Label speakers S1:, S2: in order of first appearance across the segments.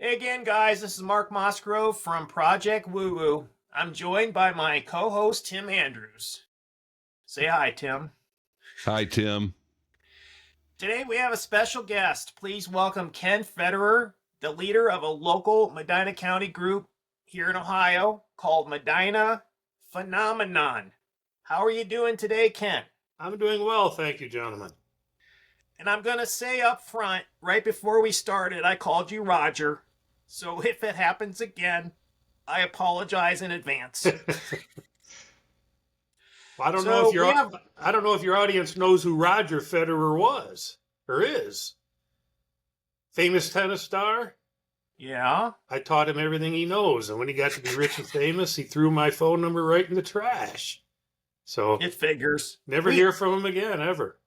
S1: Hey again, guys. This is Mark Mosgrove from Project Woo Woo. I'm joined by my co-host, Tim Andrews. Say hi, Tim.
S2: Hi, Tim.
S1: Today we have a special guest. Please welcome Ken Federer, the leader of a local Medina County group here in Ohio called Medina Phenomenon. How are you doing today, Ken?
S3: I'm doing well, thank you, gentlemen.
S1: And I'm going to say up front, right before we started, I called you Roger. So if it happens again, I apologize in advance.
S3: I don't know if your audience knows who Roger Federer was or is. Famous tennis star.
S1: Yeah.
S3: I taught him everything he knows, and when he got to be rich and famous, he threw my phone number right in the trash. So
S1: it figures.
S3: Never hear from him again, ever.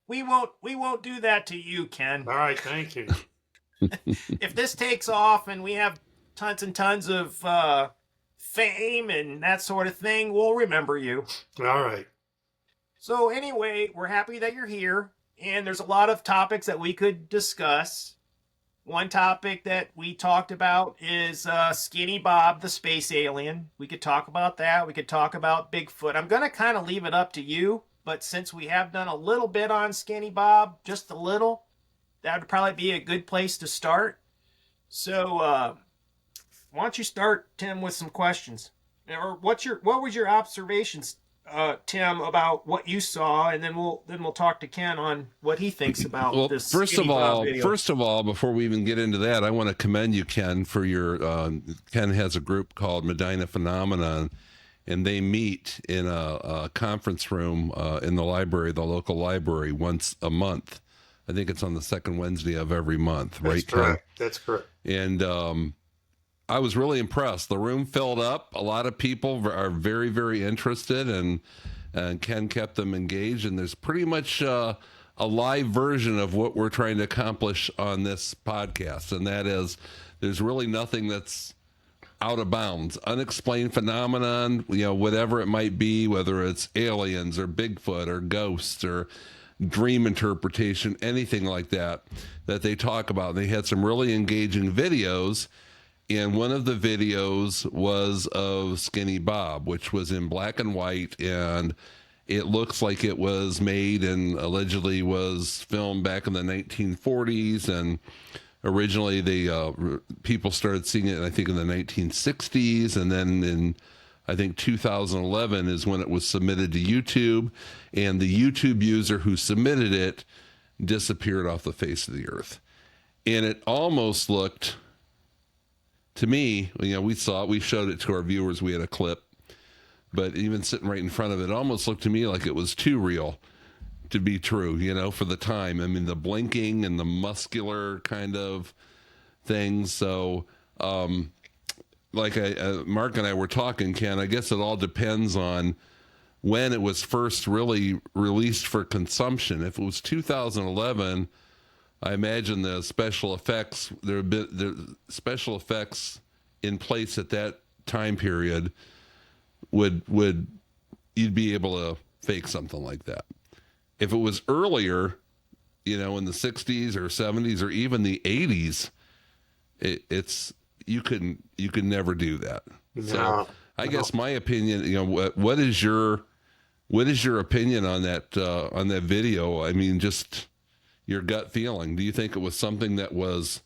S1: We won't do that to you, Ken.
S3: All right, thank you.
S1: If this takes off and we have tons and tons of fame and that sort of thing, we'll remember you.
S3: All right.
S1: So anyway, we're happy that you're here, and there's a lot of topics that we could discuss. One topic that we talked about is Skinny Bob, the space alien. We could talk about that. We could talk about Bigfoot. I'm going to kind of leave it up to you, but since we have done a little bit on Skinny Bob, just a little, that would probably be a good place to start. So why don't you start, Tim, with some questions? Or what was your observations, Tim, about what you saw, and then we'll talk to Ken on what he thinks about this.
S2: First of all, before we even get into that, I want to commend you, Ken, for your. Ken has a group called Medina Phenomenon, and they meet in a conference room in the library, the local library, once a month. I think it's on the second Wednesday of every month, right?
S3: That's correct. That's correct.
S2: And I was really impressed. The room filled up. A lot of people are very, very interested, and Ken kept them engaged. And there's pretty much a live version of what we're trying to accomplish on this podcast, and that is there's really nothing that's out of bounds. Unexplained phenomenon, whatever it might be, whether it's aliens or Bigfoot or ghosts or dream interpretation, anything like that they talk about. They had some really engaging videos, and one of the videos was of Skinny Bob, which was in black and white, and it looks like it was made and allegedly was filmed back in the 1940s, and originally people started seeing it, I think, in the 1960s, and then in, I think, 2011 is when it was submitted to YouTube, and the YouTube user who submitted it disappeared off the face of the earth. And it almost looked, to me, we saw it, we showed it to our viewers, we had a clip, but even sitting right in front of it, almost looked to me like it was too real to be true, for the time. I mean, the blinking and the muscular kind of things. So, like Mark and I were talking, Ken, I guess it all depends on when it was first really released for consumption. If it was 2011, I imagine the special effects, there have been the special effects in place at that time period would you'd be able to fake something like that. If it was earlier, in the 60s or 70s or even the 80s, you could never do that.
S3: No,
S2: so I guess my opinion, what is your opinion on that video? I mean, just your gut feeling. Do you think it was something that was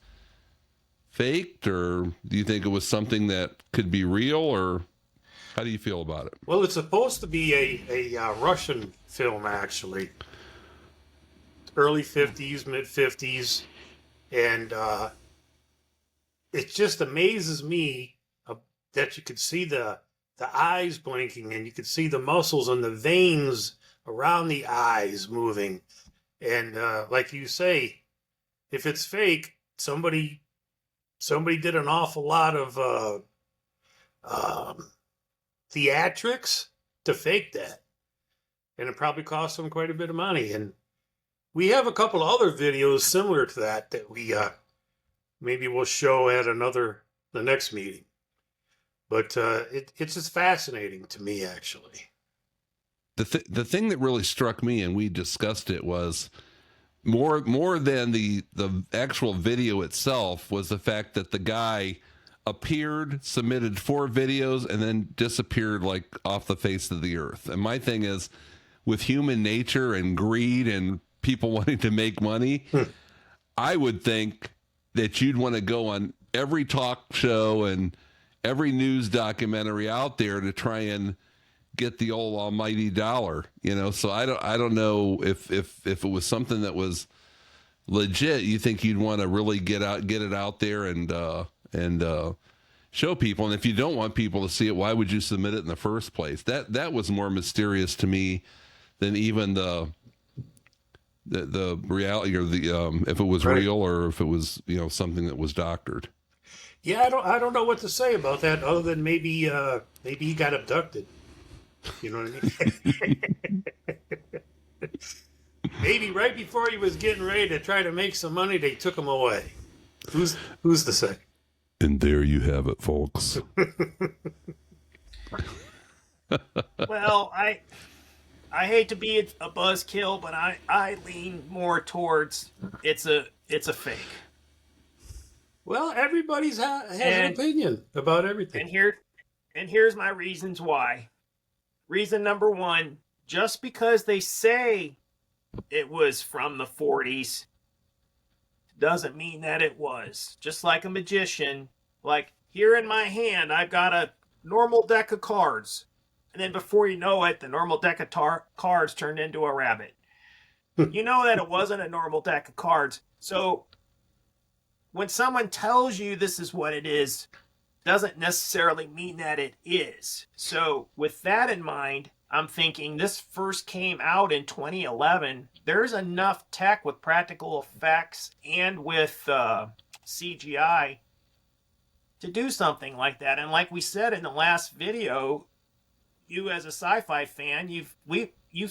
S2: faked, or do you think it was something that could be real, or how do you feel about it?
S3: Well, it's supposed to be a Russian film, actually. Early 50s, mid 50s, and it just amazes me that you could see the eyes blinking, and you could see the muscles and the veins around the eyes moving. And like you say, if it's fake, somebody did an awful lot of theatrics to fake that, and it probably cost them quite a bit of money. And we have a couple of other videos similar to that we maybe we'll show at the next meeting. But it's just fascinating to me, actually.
S2: The thing that really struck me, and we discussed it, was more than the actual video itself was the fact that the guy appeared, submitted 4 videos, and then disappeared like off the face of the earth. And my thing is, with human nature and greed and people wanting to make money, I would think that you'd want to go on every talk show and every news documentary out there to try and get the old almighty dollar, you know. So I don't know if it was something that was legit. You think you'd want to really get it out there and show people. And if you don't want people to see it, why would you submit it in the first place? That was more mysterious to me than even the reality, or the if it was real or if it was, you know, something that was doctored.
S3: Yeah, I don't know what to say about that, other than maybe he got abducted. You know what I mean? Maybe right before he was getting ready to try to make some money, they took him away. Who's to say?
S2: And there you have it, folks.
S1: Well, I hate to be a buzzkill, but I lean more towards it's a fake.
S3: Well, everybody's has an opinion about everything.
S1: And here's my reasons why. Reason number 1, just because they say it was from the 40s doesn't mean that it was. Just like a magician, like here in my hand, I've got a normal deck of cards. And then before you know it, the normal deck of cards turned into a rabbit. You know that it wasn't a normal deck of cards. So when someone tells you this is what it is, doesn't necessarily mean that it is. So with that in mind, I'm thinking this first came out in 2011. There's enough tech with practical effects and with CGI to do something like that. And like we said in the last video, you as a sci-fi fan, you've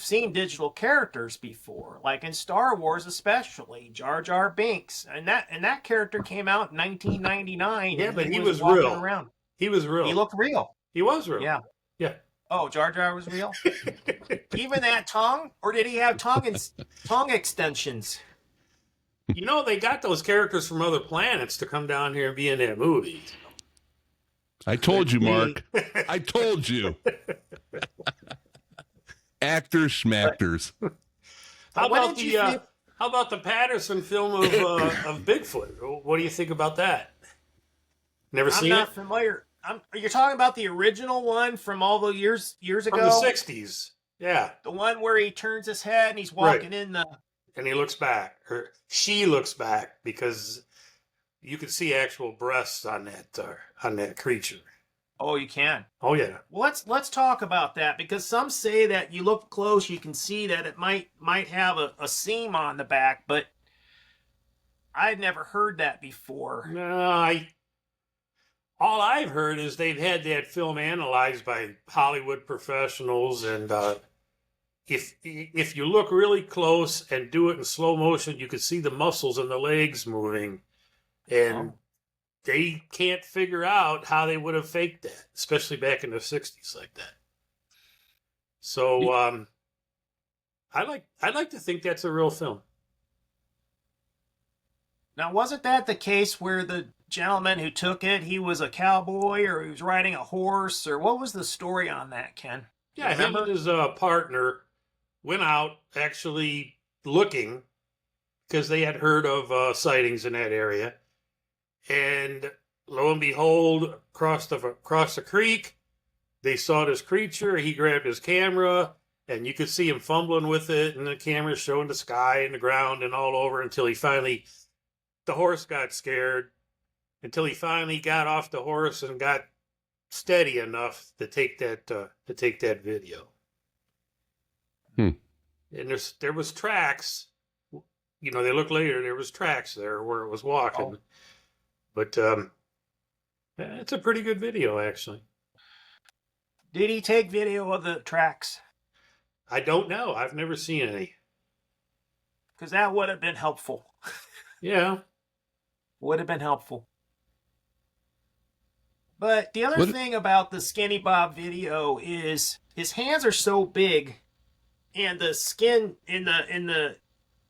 S1: seen digital characters before, like in Star Wars especially, Jar Jar Binks, and that character came out in 1999.
S3: Yeah, but he was real. Around. He was real.
S1: He looked real.
S3: He was real.
S1: Yeah.
S3: Yeah.
S1: Oh, Jar Jar was real? Even that tongue? Or did he have tongue extensions?
S3: You know, they got those characters from other planets to come down here and be in that movie.
S2: I told you, Mark. I told you. Actors, schmackers.
S3: How about the Patterson film of Bigfoot? What do you think about that? Never seen it?
S1: I'm not familiar. You're talking about the original one from all the years ago?
S3: From the 60s. Yeah.
S1: The one where he turns his head and he's walking in the...
S3: And he looks back. Or she looks back, because you can see actual breasts on that creature.
S1: Oh, you can?
S3: Oh, yeah.
S1: Well, let's talk about that, because some say that you look close, you can see that it might have a seam on the back, but I'd never heard that before.
S3: No, all I've heard is they've had that film analyzed by Hollywood professionals, and if you look really close and do it in slow motion, you can see the muscles in the legs moving, and they can't figure out how they would have faked that, especially back in the 60s like that. So I like to think that's a real film.
S1: Now, wasn't that the case where the gentleman who took it, he was a cowboy, or he was riding a horse, or what was the story on that, Ken?
S3: Yeah, him and his partner went out actually looking, because they had heard of sightings in that area. And lo and behold, across the creek, they saw this creature. He grabbed his camera, and you could see him fumbling with it, and the camera showing the sky and the ground and all over, until the horse got scared, until he finally got off the horse and got steady enough to take that video. And there was tracks. You know, they looked later. There was tracks there where it was walking. Oh. But it's a pretty good video, actually.
S1: Did he take video of the tracks?
S3: I don't know. I've never seen any.
S1: Because that would have been helpful.
S3: Yeah.
S1: Would have been helpful. But the other thing about the Skinny Bob video is his hands are so big, and the skin in the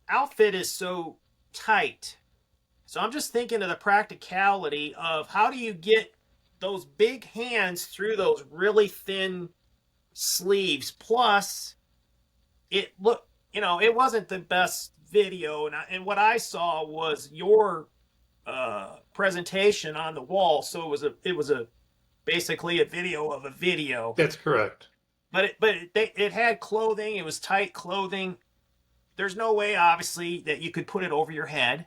S1: outfit is so tight. So I'm just thinking of the practicality of how do you get those big hands through those really thin sleeves. Plus, it looked, it wasn't the best video, and what I saw was your presentation on the wall. So it was a basically a video of a video.
S3: That's correct.
S1: But it had clothing. It was tight clothing. There's no way, obviously, that you could put it over your head.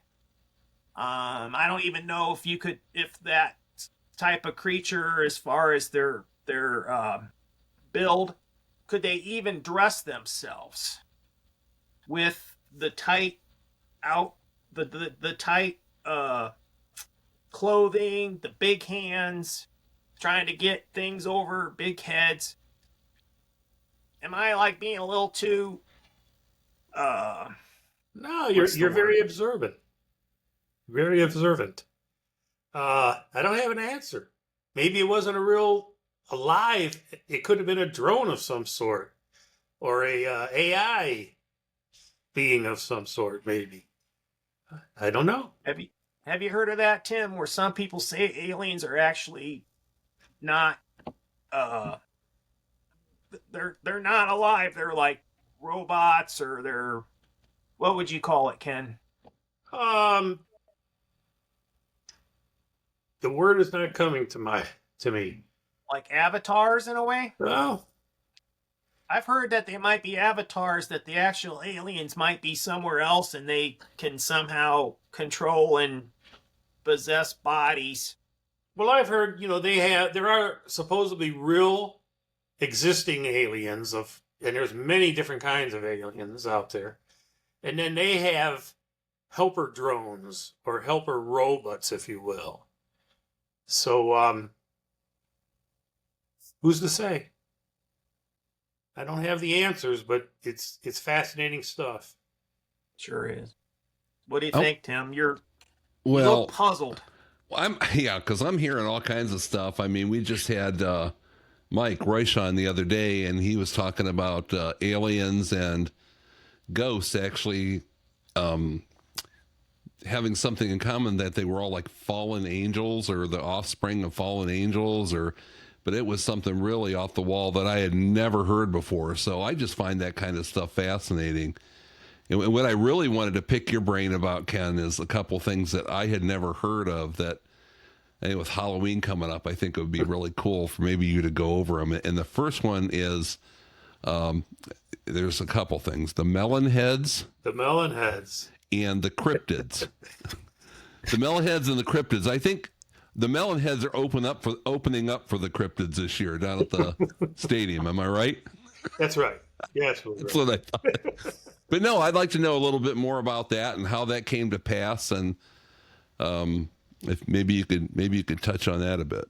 S1: I don't even know if that type of creature, as far as their build, could they even dress themselves with the tight the tight clothing, the big hands, trying to get things over big heads. Am I like being a little too
S3: No, you're very observant. Very observant. I don't have an answer. Maybe it wasn't a real alive. It could have been a drone of some sort, or a AI being of some sort. Maybe. I don't know.
S1: Have you heard of that, Tim? Where some people say aliens are actually not they're not alive. They're like robots, or they're, what would you call it, Ken?
S3: The word is not coming to me.
S1: Like avatars in a way?
S3: Oh,
S1: I've heard that they might be avatars, that the actual aliens might be somewhere else and they can somehow control and possess bodies.
S3: well, I've heard, there are supposedly real existing aliens and there's many different kinds of aliens out there. And then they have helper drones or helper robots, if you will. So, who's to say? I don't have the answers, but it's fascinating stuff.
S1: Sure is. What do you think, Tim? You
S2: Well,
S1: look puzzled.
S2: because I'm hearing all kinds of stuff. I mean, we just had Mike Royce on the other day, and he was talking about aliens and ghosts actually having something in common, that they were all like fallen angels or the offspring of fallen angels, but it was something really off the wall that I had never heard before. So I just find that kind of stuff fascinating. And what I really wanted to pick your brain about, Ken, is a couple things that I had never heard of that, and with Halloween coming up, I think it would be really cool for maybe you to go over them. And the first one is, there's a couple things: the Melon Heads, and the cryptids. The Melon Heads and the cryptids. I think the Melon Heads are opening up for the cryptids this year down at the stadium. Am I right?
S3: That's right. Yes,
S2: that's what I thought. But no, I'd like to know a little bit more about that and how that came to pass, and if maybe you could touch on that a bit.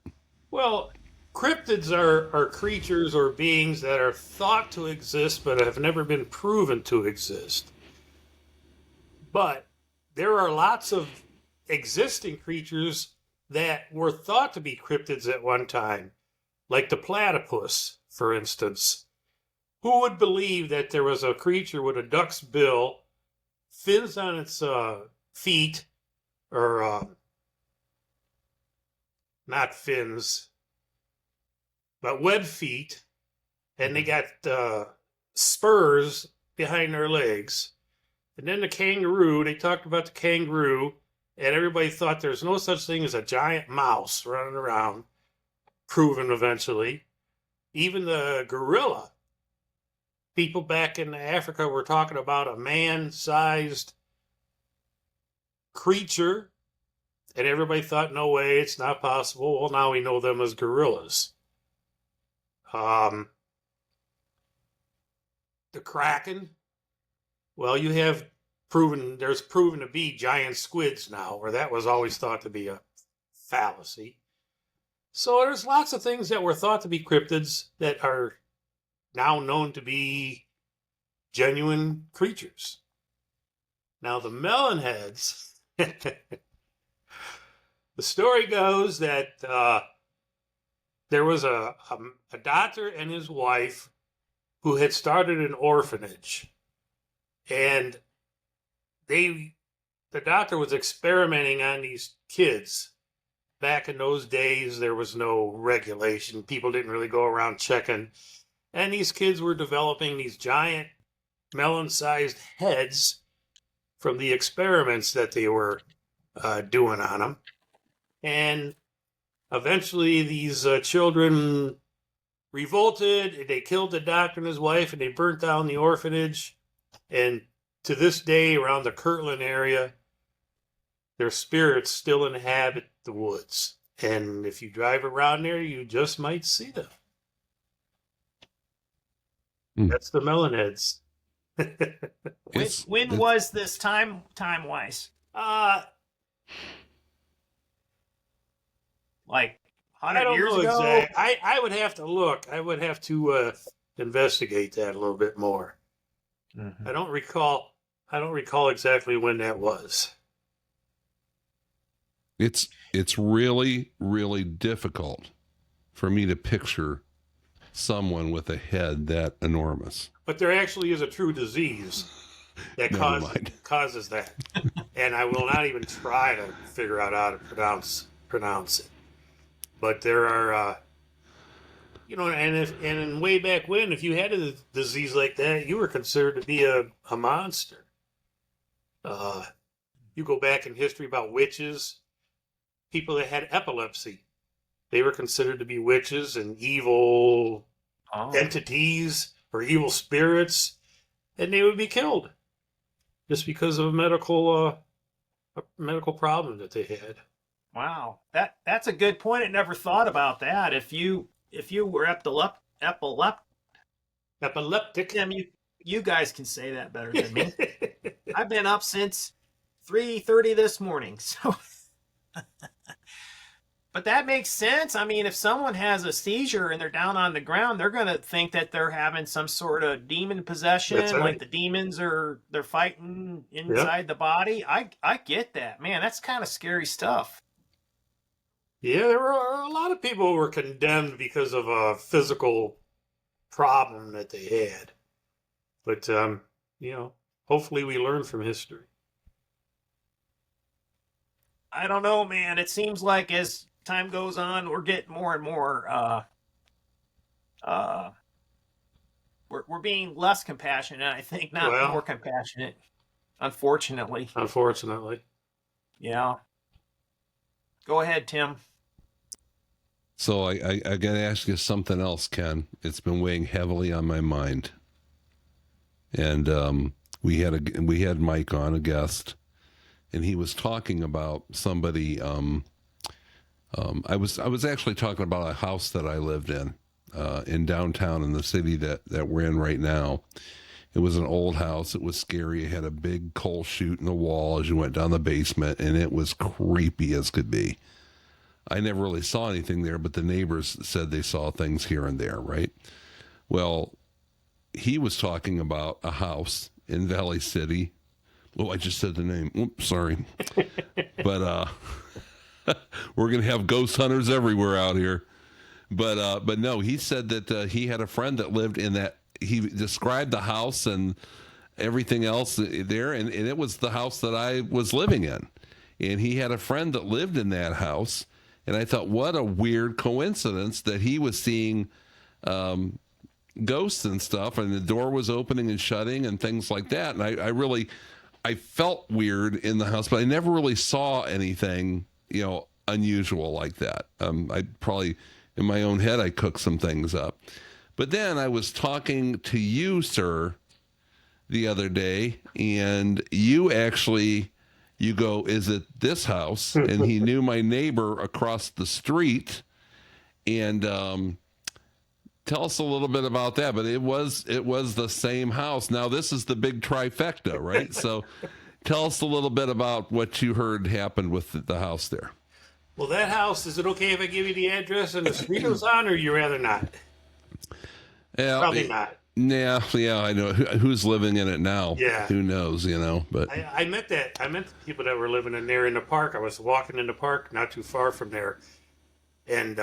S3: Well, cryptids are creatures or beings that are thought to exist but have never been proven to exist. But there are lots of existing creatures that were thought to be cryptids at one time, like the platypus, for instance. Who would believe that there was a creature with a duck's bill, fins on its feet, or not fins, but web feet, and they got spurs behind their legs. And then the kangaroo, they talked about the kangaroo, and everybody thought there's no such thing as a giant mouse running around, proven eventually. Even the gorilla. People back in Africa were talking about a man-sized creature, and everybody thought, no way, it's not possible. Well, now we know them as gorillas. The kraken. Well, there's proven to be giant squids now, where that was always thought to be a fallacy. So there's lots of things that were thought to be cryptids that are now known to be genuine creatures. Now, the melon heads, the story goes that there was a doctor and his wife who had started an orphanage. And the doctor was experimenting on these kids. Back in those days, there was no regulation. People didn't really go around checking. And these kids were developing these giant melon-sized heads from the experiments that they were doing on them. And eventually these children revolted. They killed the doctor and his wife, and they burnt down the orphanage. And to this day, around the Kirtland area, their spirits still inhabit the woods. And if you drive around there, you just might see them. That's the Melon Heads.
S1: When was this time-wise? Like 100 years ago?
S3: Exactly. I would have to look. I would have to investigate that a little bit more. Mm-hmm. I don't recall exactly when that was.
S2: It's really, really difficult for me to picture someone with a head that enormous.
S3: But there actually is a true disease that causes that. And I will not even try to figure out how to pronounce it. But there are, and way back when, if you had a disease like that, you were considered to be a monster. You go back in history about witches, people that had epilepsy, they were considered to be witches and evil entities or evil spirits, and they would be killed just because of a medical problem that they had.
S1: Wow, that's a good point. I never thought about that. If you were epileptic, Tim, you guys can say that better than me. I've been up since 3:30 this morning, so. But that makes sense. I mean, if someone has a seizure and they're down on the ground, they're going to think that they're having some sort of demon possession, right. Like the demons they're fighting inside the body. I get that, man. That's kind of scary stuff.
S3: Yeah, there were a lot of people who were condemned because of a physical problem that they had. But, hopefully we learn from history.
S1: I don't know, man. It seems like as time goes on, we're getting more and more, we're being less compassionate, I think, not more compassionate, unfortunately. Yeah. Go ahead, Tim.
S2: So I got to ask you something else, Ken. It's been weighing heavily on my mind. And we had Mike on, a guest, and he was talking about somebody. I was actually talking about a house that I lived in downtown in the city that we're in right now. It was an old house. It was scary. It had a big coal chute in the wall as you went down the basement, and it was creepy as could be. I never really saw anything there, but the neighbors said they saw things here and there, right? Well, he was talking about a house in Valley City. Oh, I just said the name. Oops, sorry. But we're going to have ghost hunters everywhere out here. But no, he said that he had a friend that lived in that. He described the house and everything else there, and it was the house that I was living in. And he had a friend that lived in that house. And I thought, what a weird coincidence that he was seeing ghosts and stuff, and the door was opening and shutting and things like that. And I felt weird in the house, but I never really saw anything, unusual like that. I probably, in my own head, I cooked some things up. But then I was talking to you, sir, the other day, and you go, is it this house? And he knew my neighbor across the street. And tell us a little bit about that. But it was the same house. Now, this is the big trifecta, right? So tell us a little bit about what you heard happened with the house there.
S3: Well, that house, is it okay if I give you the address and the street it was on, or you rather not?
S2: Yeah,
S3: probably not.
S2: Yeah, I know who's living in it now.
S3: Yeah,
S2: who knows, But
S3: I met the people that were living in there in the park. I was walking in the park, not too far from there, and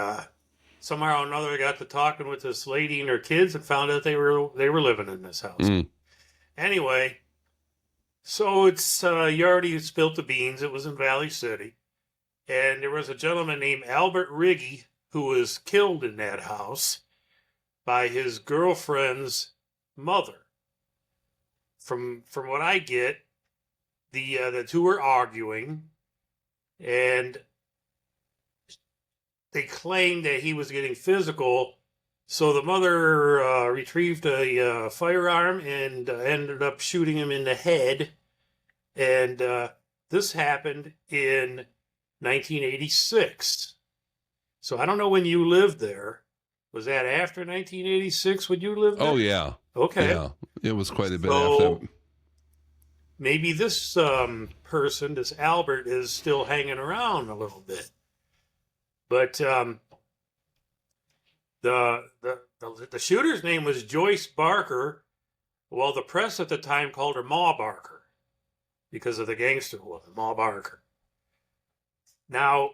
S3: somehow or another, I got to talking with this lady and her kids, and found out they were living in this house. Anyway, So it's you already spilt the beans. It was in Valley City, and there was a gentleman named Albert Riggy who was killed in that house by his girlfriend's mother. From what I get, the two were arguing, and they claimed that he was getting physical. So the mother retrieved a firearm and ended up shooting him in the head. And this happened in 1986. So I don't know when you lived there. Was that after 1986 when you lived there?
S2: Oh, yeah.
S3: Okay.
S2: Yeah, it was quite a bit
S3: So
S2: after.
S3: maybe this person, this Albert, is still hanging around a little bit. But the shooter's name was Joyce Barker. Well, the press at the time called her Ma Barker because of the gangster woman, Ma Barker. Now,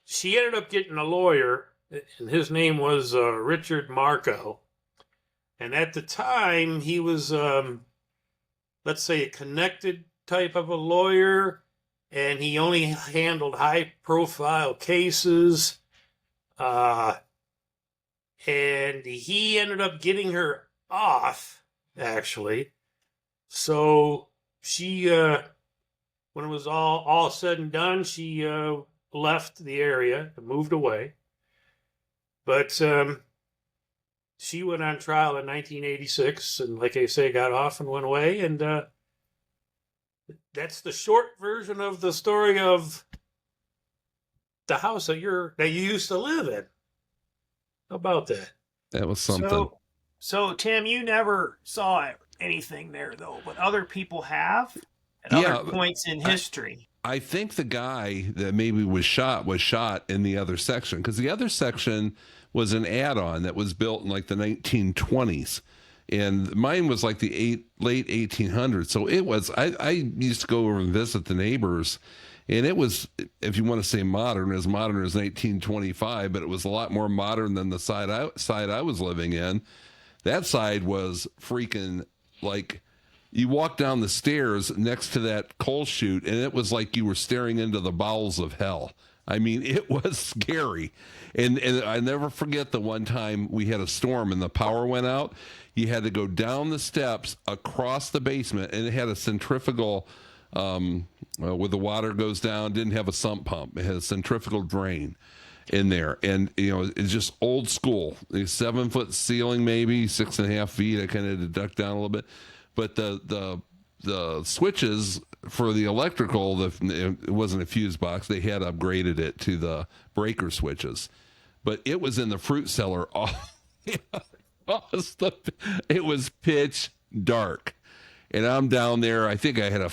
S3: she ended up getting a lawyer, and his name was Richard Marco. And at the time, he was, let's say, a connected type of a lawyer, and he only handled high-profile cases. And he ended up getting her off, actually. So she, when it was all said and done, she left the area and moved away. But she went on trial in 1986, and like I say, got off and went away. And that's the short version of the story of the house that you used to live in. How about that?
S2: That was something.
S1: So Tim, you never saw anything there though, but other people have at other points in history.
S2: I think the guy that maybe was shot in the other section, because the other section was an add-on that was built in like the 1920s. And mine was like the late 1800s. So it was, I used to go over and visit the neighbors, and it was, if you want to say modern as 1925, but it was a lot more modern than the side I was living in. That side was freaking like, you walk down the stairs next to that coal chute, and it was like you were staring into the bowels of hell. I mean, it was scary. And I never forget the one time we had a storm and the power went out. You had to go down the steps across the basement, and it had a centrifugal, where the water goes down, didn't have a sump pump. It had a centrifugal drain in there. And, you know, it's just old school. A 7-foot ceiling, maybe 6.5 feet. I kind of had to duck down a little bit. But the switches for the electrical, it wasn't a fuse box. They had upgraded it to the breaker switches. But it was in the fruit cellar. It was pitch dark. And I'm down there. I think I had to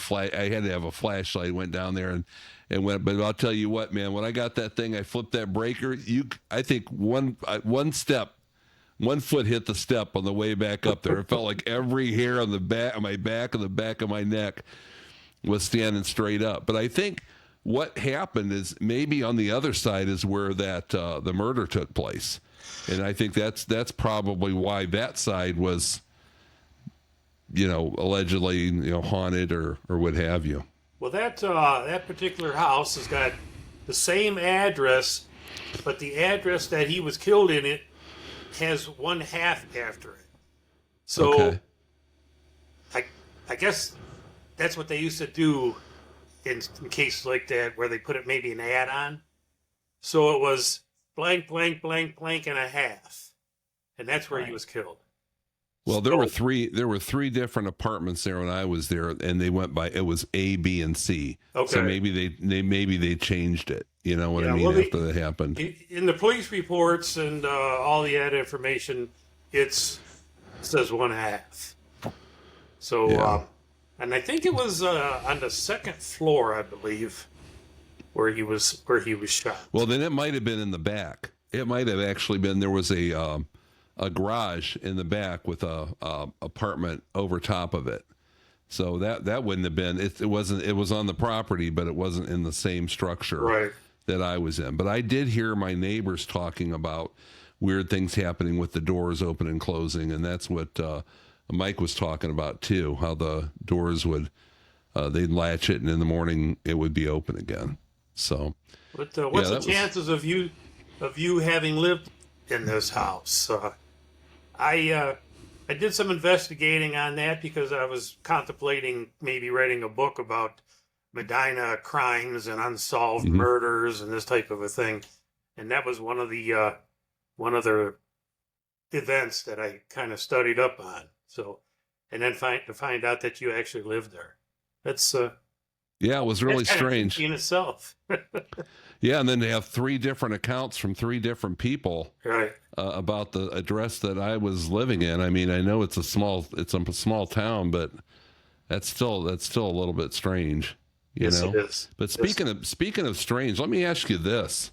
S2: have a flashlight. Went down there and went. But I'll tell you what, man. When I got that thing, I flipped that breaker. I think one step. 1 foot hit the step on the way back up there. It felt like every hair on the back of my back and the back of my neck was standing straight up. But I think what happened is maybe on the other side is where that the murder took place, and I think that's probably why that side was, allegedly haunted or what have you.
S3: Well, that particular house has got the same address, but the address that he was killed in it has one half after it. So
S2: okay.
S3: I guess that's what they used to do in cases like that, where they put it maybe an add-on. So it was blank, blank, blank, blank and a half. And that's where he was killed.
S2: Well, there were three different apartments there when I was there, and they went by, it was A, B, and C.
S3: Okay.
S2: So maybe they changed it. You know what I mean? Well, after that happened.
S3: In the police reports and all the ad information, it says one half. So,
S2: yeah.
S3: And I think it was on the second floor, I believe, where he was shot.
S2: Well, then it might have been in the back. It might have actually been, there was a garage in the back with a apartment over top of it. So that wouldn't have been, it was on the property, but it wasn't in the same structure
S3: right.
S2: that I was in. But I did hear my neighbors talking about weird things happening with the doors open and closing, and that's what Mike was talking about too, how the doors would they'd latch it, and in the morning it would be open again. So,
S3: But what's the chances of you having lived in this house? I did some investigating on that because I was contemplating maybe writing a book about Medina crimes and unsolved murders and this type of a thing, and that was one of the events that I kind of studied up on. So, and then find out that you actually lived there. That's
S2: yeah, it was really strange
S3: in itself.
S2: Yeah, and then they have 3 different accounts from 3 different people,
S3: right,
S2: about the address that I was living in. I mean, I know it's a small town, but that's still a little bit strange, you know.
S3: It is.
S2: But speaking of strange, let me ask you this: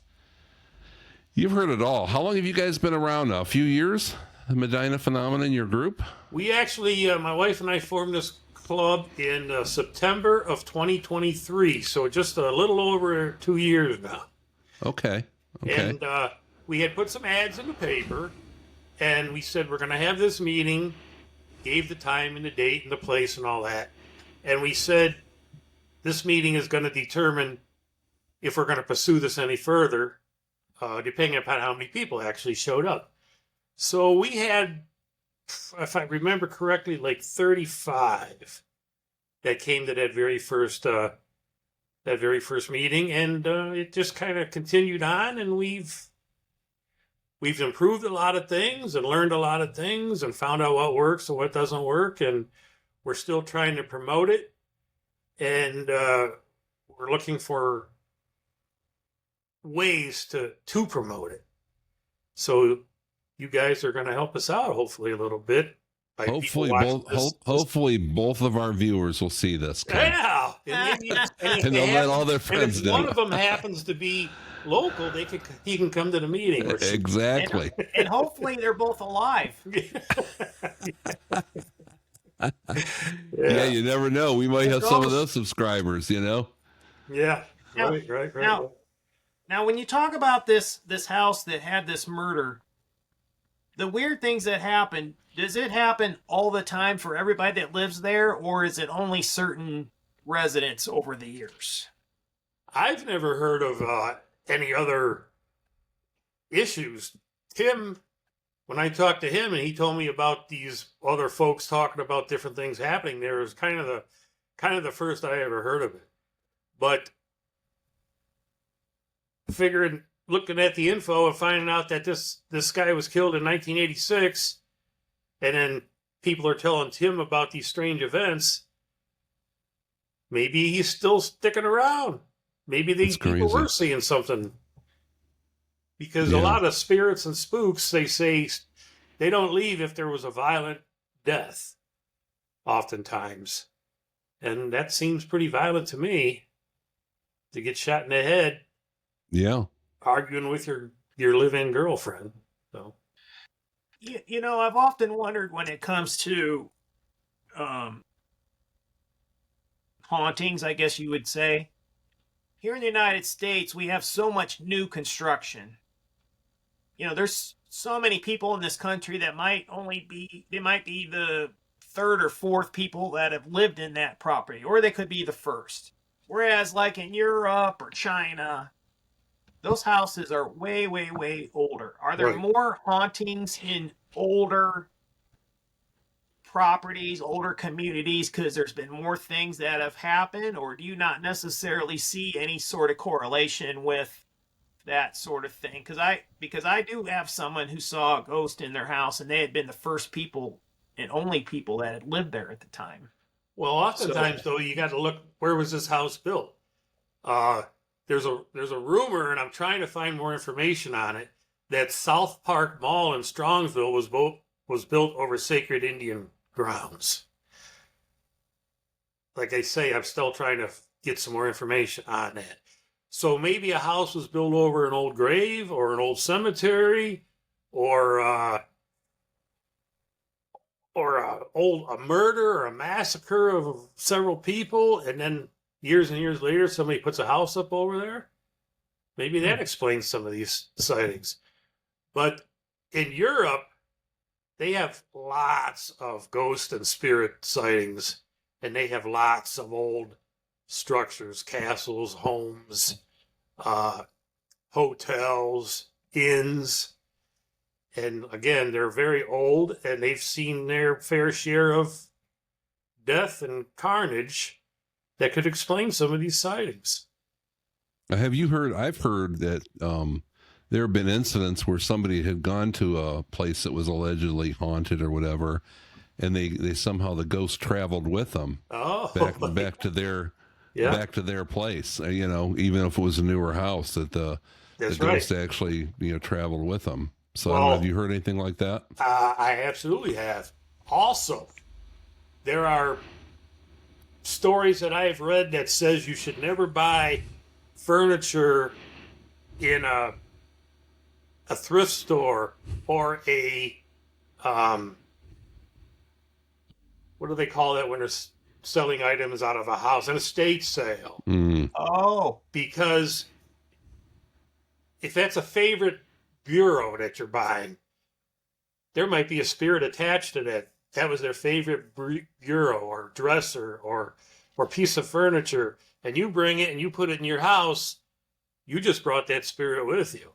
S2: you've heard it all. How long have you guys been around now? A few years? The Medina Phenomenon, your group?
S3: We actually, my wife and I formed this club in September of 2023, so just a little over 2 years now.
S2: Okay.
S3: And we had put some ads in the paper, and we said we're going to have this meeting, gave the time and the date and the place and all that, and we said this meeting is going to determine if we're going to pursue this any further, depending upon how many people actually showed up. So we had, if I remember correctly, like 35 that came to that very first meeting, and it just kind of continued on, and we've improved a lot of things and learned a lot of things and found out what works and what doesn't work, and we're still trying to promote it, and we're looking for ways to promote it. So you guys are going to help us out, hopefully, a little bit.
S2: Hopefully both of our viewers will see this.
S3: Yeah, and
S2: they'll let all their friends
S3: if
S2: know.
S3: one of them happens to be local, he can come to the meeting.
S2: Exactly.
S1: And hopefully they're both alive.
S2: Yeah, you never know. We might have some of those subscribers, you know?
S3: Yeah. Right.
S1: Now, when you talk about this house that had this murder, the weird things that happen, does it happen all the time for everybody that lives there, or is it only certain residents over the years?
S3: I've never heard of any other issues. Tim, when I talked to him and he told me about these other folks talking about different things happening there, it was kind of the first I ever heard of it. But figuring, looking at the info and finding out that this guy was killed in 1986, and then people are telling Tim about these strange events, maybe he's still sticking around. Maybe these people were seeing something. Because a lot of spirits and spooks, they say they don't leave if there was a violent death, oftentimes. And that seems pretty violent to me, to get shot in the head.
S2: Yeah.
S3: Arguing with your live-in girlfriend. So,
S1: you know, I've often wondered when it comes to hauntings, I guess you would say. Here in the United States, we have so much new construction. You know, there's so many people in this country that might be the 3rd or 4th people that have lived in that property, or they could be the first. Whereas like in Europe or China, those houses are way, way, way older. Are there more hauntings in older properties, older communities, because there's been more things that have happened, or do you not necessarily see any sort of correlation with that sort of thing? Because I do have someone who saw a ghost in their house, and they had been the first people and only people that had lived there at the time.
S3: Well, oftentimes though, you got to look, where was this house built? There's a rumor, and I'm trying to find more information on it, that South Park Mall in Strongsville was built over sacred Indian grounds. Like I say, I'm still trying to get some more information on that. So maybe a house was built over an old grave or an old cemetery, or a murder or a massacre of several people, and then years and years later, somebody puts a house up over there. Maybe that explains some of these sightings. But in Europe, they have lots of ghost and spirit sightings. and they have lots of old structures, castles, homes, hotels, inns. And again, they're very old, and they've seen their fair share of death and carnage that could explain some of these sightings.
S2: Have you heard? I've heard that there have been incidents where somebody had gone to a place that was allegedly haunted or whatever, and they somehow, the ghost traveled with them back to their back to their place. You know, even if it was a newer house, that the ghost actually traveled with them. So I don't know, have you heard anything like that?
S3: I absolutely have. Also, there are stories that I've read that says you should never buy furniture in a thrift store or a what do they call that when they're selling items out of a house, an estate sale.
S1: Oh,
S3: because if that's a favorite bureau that you're buying, there might be a spirit attached to that. That was their favorite bureau or dresser or piece of furniture, and you bring it and you put it in your house. You just brought that spirit with you.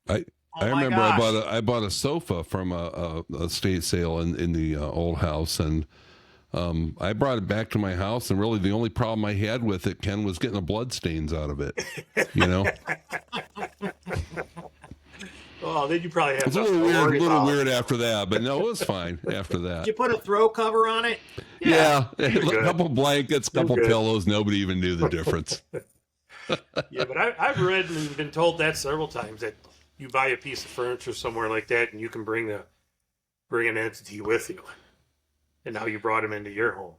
S2: I remember I bought a sofa from a estate sale in the old house, and I brought it back to my house, and really the only problem I had with it, Ken, was getting the blood stains out of it. You know.
S3: Oh, then you probably have
S2: it's a little weird after that, but no, it was fine after that.
S1: Did you put a throw cover on it?
S2: Yeah, a couple blankets, couple pillows. Nobody even knew the difference.
S3: Yeah, but I've read and been told that several times, that you buy a piece of furniture somewhere like that and you can bring an entity with you, and now you brought him into your home.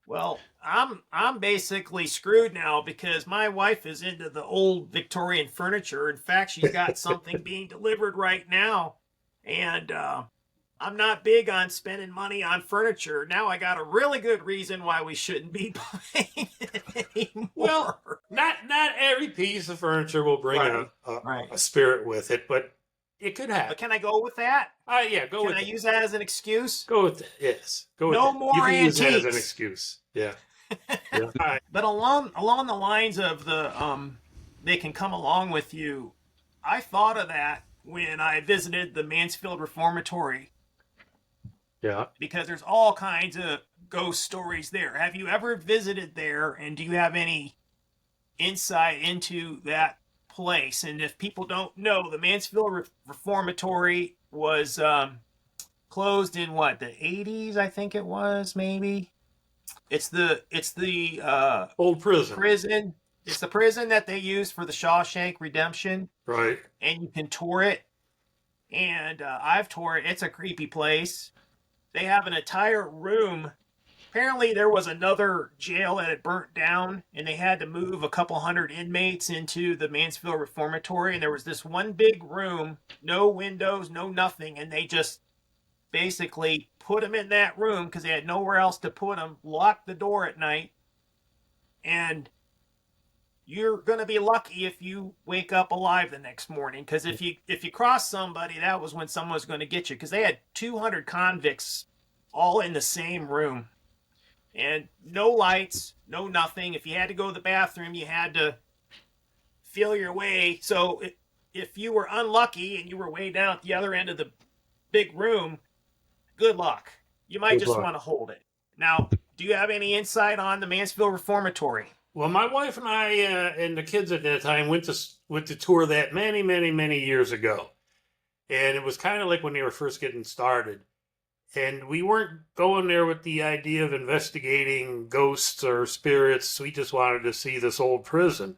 S1: Well, I'm basically screwed now because my wife is into the old Victorian furniture. In fact, she's got something being delivered right now, and I'm not big on spending money on furniture. Now I got a really good reason why we shouldn't be buying it anymore.
S3: Well, not every piece of furniture will bring a spirit with it, but it could happen.
S1: But can I go with that?
S3: Yeah, go with it.
S1: Can I use that as an excuse?
S3: Go with it. Yes. Go with it.
S1: No more antiques.
S3: You can use that as an excuse. Yeah. Yeah.
S1: But along the lines of the they can come along with you, I thought of that when I visited the Mansfield Reformatory.
S3: Yeah.
S1: Because there's all kinds of ghost stories there. Have you ever visited there, and do you have any insight into that place? And if people don't know, the Mansfield Reformatory was closed in what, the 80s, I think it was, maybe. It's the
S3: old prison.
S1: It's the prison that they used for the Shawshank Redemption.
S3: Right.
S1: And you can tour it. And I've toured it. It's a creepy place. They have an entire room. Apparently there was another jail that had burnt down, and they had to move a couple hundred inmates into the Mansfield Reformatory, and there was this one big room, no windows, no nothing, and they just basically put them in that room because they had nowhere else to put them, locked the door at night, and you're going to be lucky if you wake up alive the next morning, because if you cross somebody, that was when someone was going to get you, because they had 200 convicts all in the same room. And no lights, no nothing. If you had to go to the bathroom, you had to feel your way. So if you were unlucky and you were way down at the other end of the big room, good luck. You might want to hold it. Now, do you have any insight on the Mansfield Reformatory?
S3: Well, my wife and I and the kids at that time went to tour that many, many, many years ago. And it was kind of like when they were first getting started. And we weren't going there with the idea of investigating ghosts or spirits. We just wanted to see this old prison.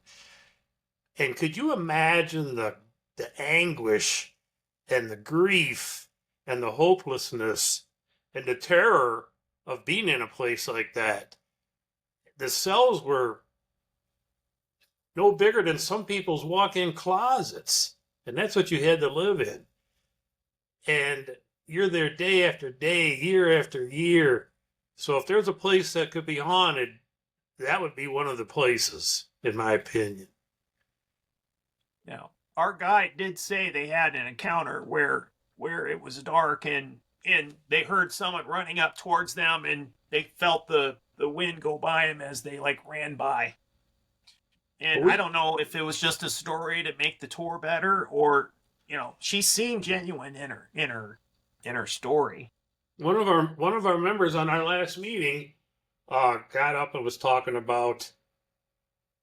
S3: And could you imagine the anguish and the grief and the hopelessness and the terror of being in a place like that? The cells were no bigger than some people's walk-in closets. And that's what you had to live in. And you're there day after day, year after year. So if there's a place that could be haunted, that would be one of the places, in my opinion.
S1: Now, our guide did say they had an encounter where it was dark and they heard someone running up towards them, and they felt the wind go by them as they like ran by. And
S3: We-
S1: I don't know if it was just a story to make the tour better, or she seemed genuine in her story.
S3: One of our members on our last meeting got up and was talking about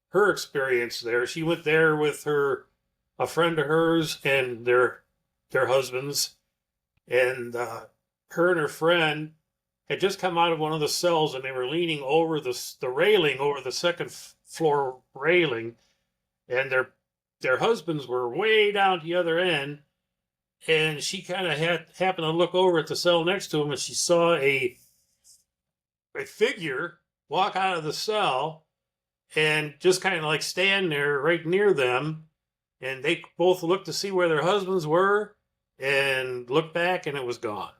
S3: her experience there. She went there with a friend of hers and their husbands, and her and her friend had just come out of one of the cells, and they were leaning over the railing, over the second floor railing, and their husbands were way down at the other end. And she kind of happened to look over at the cell next to him, and she saw a figure walk out of the cell and just kind of like stand there right near them. And they both looked to see where their husbands were and looked back, and it was gone.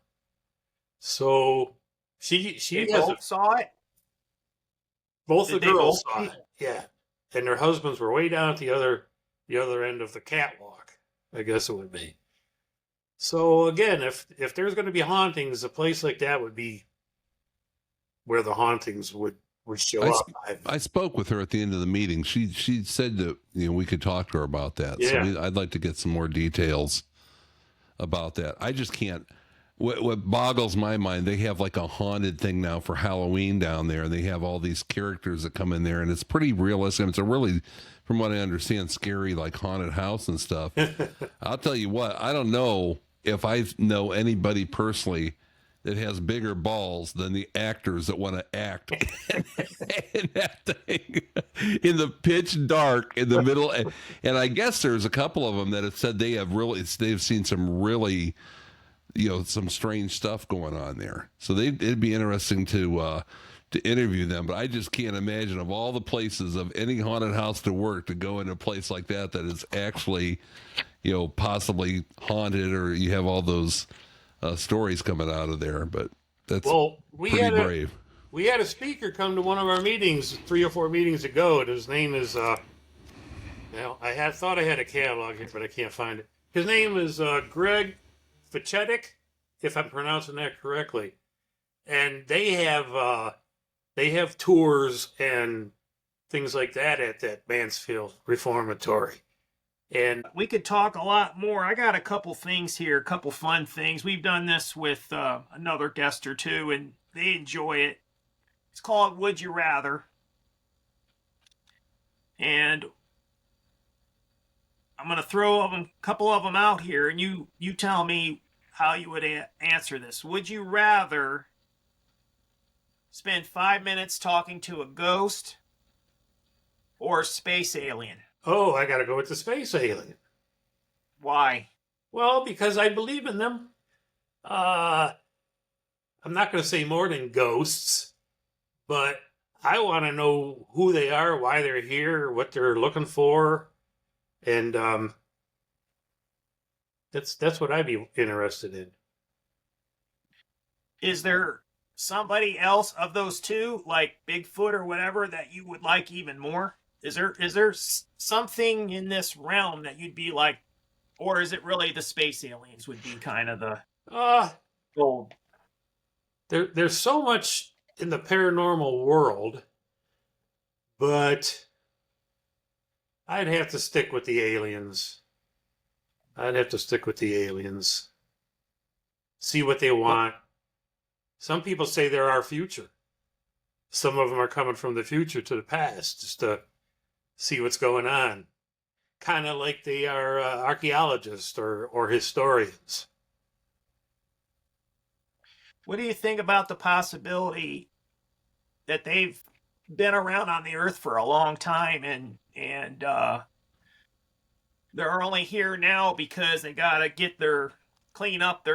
S3: So she
S1: They
S3: has
S1: both saw it.
S3: both
S1: Did
S3: the
S1: they
S3: girls
S1: both
S3: saw
S1: see
S3: it. Yeah, and their husbands were way down at the other end of the catwalk, I guess it would be. So again, if there's going to be hauntings, a place like that would be where the hauntings would show up.
S2: I spoke with her at the end of the meeting. She said that we could talk to her about that.
S3: Yeah.
S2: So I'd like to get some more details about that. I just can't. What boggles my mind, they have like a haunted thing now for Halloween down there, and they have all these characters that come in there, and it's pretty realistic. It's a really, from what I understand, scary like haunted house and stuff. I'll tell you what, I don't know if I know anybody personally that has bigger balls than the actors that want to act in that thing in the pitch dark in the middle. And I guess there's a couple of them that have said they've seen some really, some strange stuff going on there. So it'd be interesting to interview them, but I just can't imagine, of all the places of any haunted house to work, to go into a place like that is actually, possibly haunted, or you have all those stories coming out of there. But that's pretty brave.
S3: We had a speaker come to one of our meetings 3 or 4 meetings ago, and his name is I thought I had a catalog here, but I can't find it. His name is Greg Fachetic, if I'm pronouncing that correctly. And they have tours and things like that at that Mansfield Reformatory. And
S1: We could talk a lot more. I got a couple things here, a couple fun things. We've done this with another guest or two, and they enjoy it. It's called Would You Rather. And I'm going to throw a couple of them out here, and you tell me how you would answer this. Would you rather spend 5 minutes talking to a ghost or a space alien?
S3: oh, I got to go with the space alien.
S1: Why?
S3: Well, because I believe in them. I'm not going to say more than ghosts, but I want to know who they are, why they're here, what they're looking for, and that's what I'd be interested in.
S1: Is there somebody else of those two, like Bigfoot or whatever, that you would like even more? Is there something in this realm that you'd be like, or is it really the space aliens would be kind of the gold?
S3: There's so much in the paranormal world, but I'd have to stick with the aliens. See what they want. Some people say they're our future. Some of them are coming from the future to the past just to see what's going on. Kind of like they are archaeologists or historians.
S1: What do you think about the possibility that they've been around on the Earth for a long time and they're only here now because they gotta clean up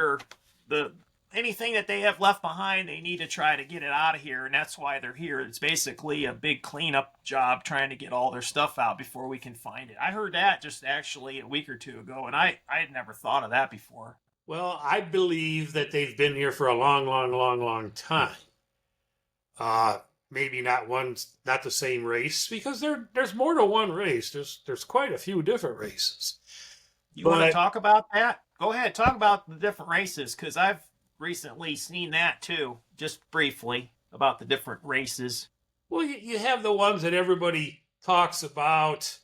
S1: anything that they have left behind? They need to try to get it out of here, and that's why they're here. It's basically a big cleanup job, trying to get all their stuff out before we can find it. I heard that just actually a week or two ago, and I had never thought of that before.
S3: Well, I believe that they've been here for a long time. Maybe not the same race, because there's more to one race. There's quite a few different races.
S1: You want to talk about that? Go ahead, talk about the different races, because I've recently seen that too, just briefly. about the different races.
S3: Well, you have the ones that everybody talks about.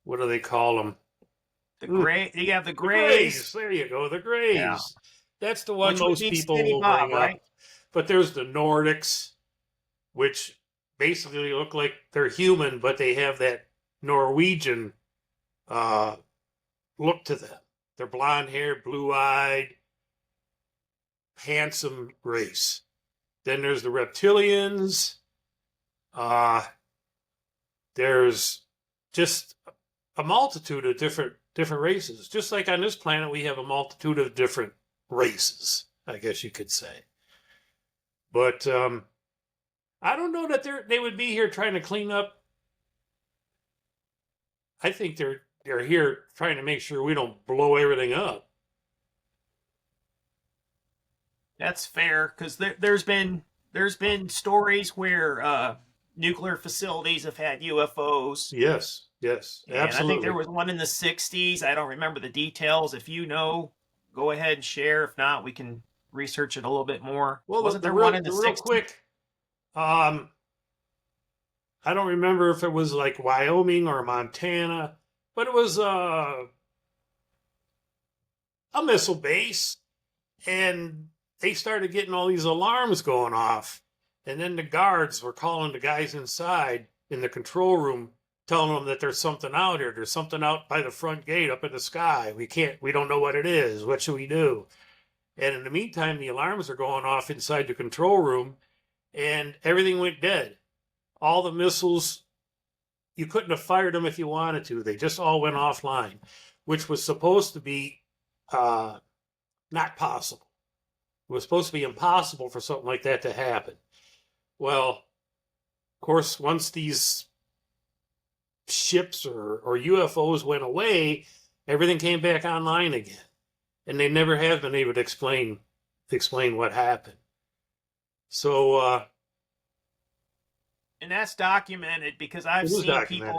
S3: What do they call them?
S1: The gray, you have the
S3: The
S1: grays.
S3: There you go, the Greys.
S1: Yeah.
S3: That's the one
S1: Which would
S3: most
S1: be
S3: people
S1: Skinny
S3: will
S1: Bob,
S3: bring
S1: right?
S3: up. But there's the Nordics, which basically look like they're human, but they have that Norwegian look to them. They're blonde haired, blue eyed, handsome race. Then there's the reptilians. There's just a multitude of different races. Just like on this planet, we have a multitude of different races, I guess you could say. But I don't know that they would be here trying to clean up. I think they're here trying to make sure we don't blow everything up.
S1: That's fair, because there's been stories where nuclear facilities have had UFOs.
S3: Yes,
S1: And
S3: absolutely.
S1: I think there was one in the 60s. I don't remember the details. If you know, go ahead and share. If not, we can research it a little bit more.
S3: Well,
S1: Wasn't
S3: the
S1: there
S3: real,
S1: one in the
S3: the real
S1: 60s?
S3: quick, I don't remember if it was like Wyoming or Montana, but it was a missile base, and they started getting all these alarms going off, and then the guards were calling the guys inside in the control room, telling them that there's something out here. There's something out by the front gate up in the sky. We don't know what it is. What should we do? And in the meantime, the alarms are going off inside the control room, and everything went dead. All the missiles, you couldn't have fired them if you wanted to. They just all went offline, which was supposed to be not possible. It was supposed to be impossible for something like that to happen. Well, of course, once these ships or UFOs went away, everything came back online again. And they never have been able to explain what happened. So
S1: And that's documented, because I've
S3: It is
S1: seen
S3: documented.